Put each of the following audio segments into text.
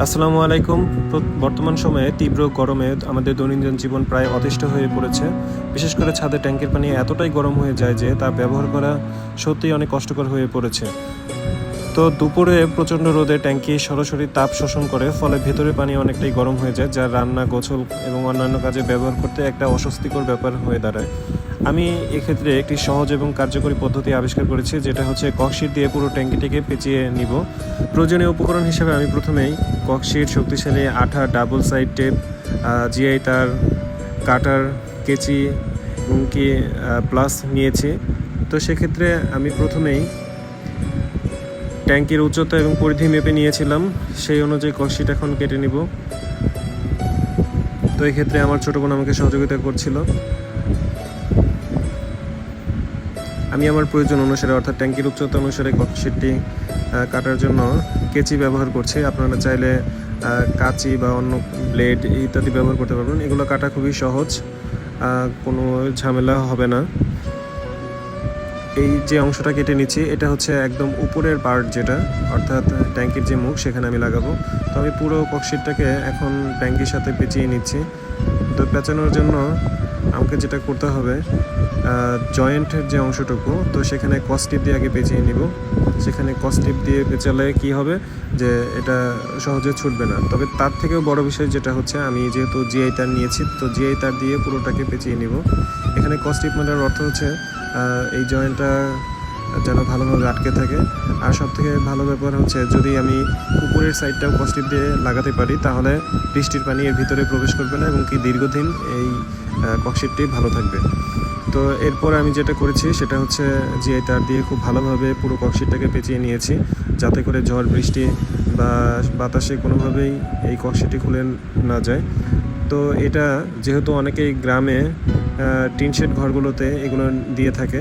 আসসালামু আলাইকুম। বর্তমান সময়ে তীব্র গরমে আমাদের দৈনন্দিন জীবন প্রায় অতিষ্ঠ হয়ে পড়েছে। বিশেষ করে ছাদে ট্যাঙ্কের পানি এতটাই গরম হয়ে যায় যে তা ব্যবহার করা সত্যিই অনেক কষ্টকর হয়ে পড়েছে। তো দুপুরে প্রচণ্ড রোদে ট্যাঙ্কি সরাসরি তাপ শোষণ করে, ফলে ভেতরে পানি অনেকটাই গরম হয়ে যায়, যা রান্না, গোসল এবং অন্যান্য কাজে ব্যবহার করতে একটা অস্বস্তিকর ব্যাপার হয়ে দাঁড়ায়। আমি এক্ষেত্রে একটি সহজ এবং কার্যকরী পদ্ধতি আবিষ্কার করেছি, যেটা হচ্ছে ককশিট দিয়ে পুরো ট্যাঙ্কিটিকে পেঁচিয়ে নিব। প্রয়োজনীয় উপকরণ হিসেবে আমি প্রথমেই ককশিট, শক্তিশালী আঠা, ডাবল সাইড টেপ, জিআই তার, কাটার, কেচি এবং কি প্লাস নিয়েছি। তো সেক্ষেত্রে আমি প্রথমেই ট্যাঙ্কির উচ্চতা এবং পরিধি মেপে নিয়েছিলাম, সেই অনুযায়ী ককশিট এখন কেটে নিব। তো এই ক্ষেত্রে আমার ছোটো বোন আমাকে সহযোগিতা করছিল। আমি আমার প্রয়োজন অনুসারে অর্থাৎ ট্যাঙ্কির উচ্চতা অনুসারে ককশিটটি কাটার জন্য কেচি ব্যবহার করছি। আপনারা চাইলে কাঁচি বা অন্য ব্লেড ইত্যাদি ব্যবহার করতে পারবেন। এগুলো কাটা খুবই সহজ, কোনো ঝামেলা হবে না। এই যে অংশটা কেটে নিচ্ছি, এটা হচ্ছে একদম উপরের পার্ট, যেটা অর্থাৎ ট্যাঙ্কির যে মুখ, সেখানে আমি লাগাবো। তো আমি পুরো ককশিটটাকে এখন ট্যাঙ্কির সাথে পেঁচিয়ে নিচ্ছি। তো পেঁচানোর জন্য আমাকে যেটা করতে হবে, জয়েন্টের যে অংশটুকু, তো সেখানে কস্টিপ দিয়ে আগে পেঁচিয়ে নিব। সেখানে কস্টিপ দিয়ে পেঁচালে কি হবে যে এটা সহজে ছুটবে না। তবে তার থেকেও বড় বিষয় যেটা হচ্ছে, আমি যেহেতু জিআই তার নিয়েছি, তো জিআই তার দিয়ে পুরোটাকে পেঁচিয়ে নিব। এখানে কস্টিপ মারার অর্থ হচ্ছে এই জয়েন্টটা যেন ভালোভাবে আটকে থাকে। আর সবথেকে ভালো ব্যাপার হচ্ছে, যদি আমি উপরের সাইডটাও কস্টিপ দিয়ে লাগাতে পারি, তাহলে বৃষ্টির পানি এর ভিতরে প্রবেশ করবে না এবং কি দীর্ঘদিন এই ককশিটটি ভালো থাকবে। তো এরপর আমি যেটা করেছি সেটা হচ্ছে জিআই তার দিয়ে খুব ভালোভাবে পুরো ককশিটটাকে পেঁচিয়ে নিয়েছি, যাতে করে ঝড় বৃষ্টি বা বাতাসে কোনোভাবেই এই ককশিটটি খুলে না যায়। তো এটা যেহেতু অনেকেই গ্রামে টিনশেড ঘরগুলোতে এগুলো দিয়ে থাকে,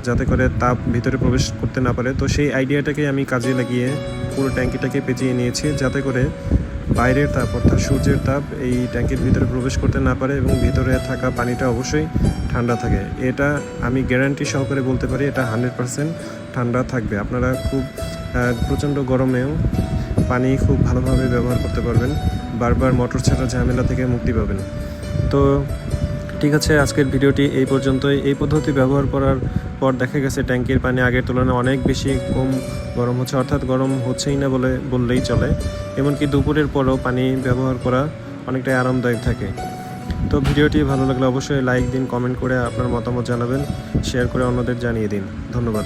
যাতে করে তাপ ভিতরে প্রবেশ করতে না পারে, তো সেই আইডিয়াটাকে আমি কাজে লাগিয়ে পুরো ট্যাঙ্কিটাকে পেঁচিয়ে নিয়েছি, যাতে করে বাইরের তাপ অর্থাৎ সূর্যের তাপ এই ট্যাঙ্কির ভিতরে প্রবেশ করতে না পারে এবং ভিতরে থাকা পানিটা অবশ্যই ঠান্ডা থাকে। এটা আমি গ্যারান্টি সহকারে বলতে পারি, এটা 100% ঠান্ডা থাকবে। আপনারা খুব প্রচণ্ড গরমেও পানি খুব ভালোভাবে ব্যবহার করতে পারবেন, বারবার মোটর ছাড়া ঝামেলা থেকে মুক্তি পাবেন। তো ঠিক আছে, আজকের ভিডিওটি এই পর্যন্তই। এই পদ্ধতি ব্যবহার করার পর দেখা গেছে ট্যাঙ্কির পানি আগের তুলনায় অনেক বেশি কম গরম হচ্ছে, অর্থাৎ গরম হচ্ছেই না বললেই চলে। এমনকি দুপুরের পরেও পানি ব্যবহার করা অনেকটাই আরামদায়ক থাকে। তো ভিডিওটি ভালো লাগলে অবশ্যই লাইক দিন, কমেন্ট করে আপনার মতামত জানাবেন, শেয়ার করে অন্যদের জানিয়ে দিন। ধন্যবাদ।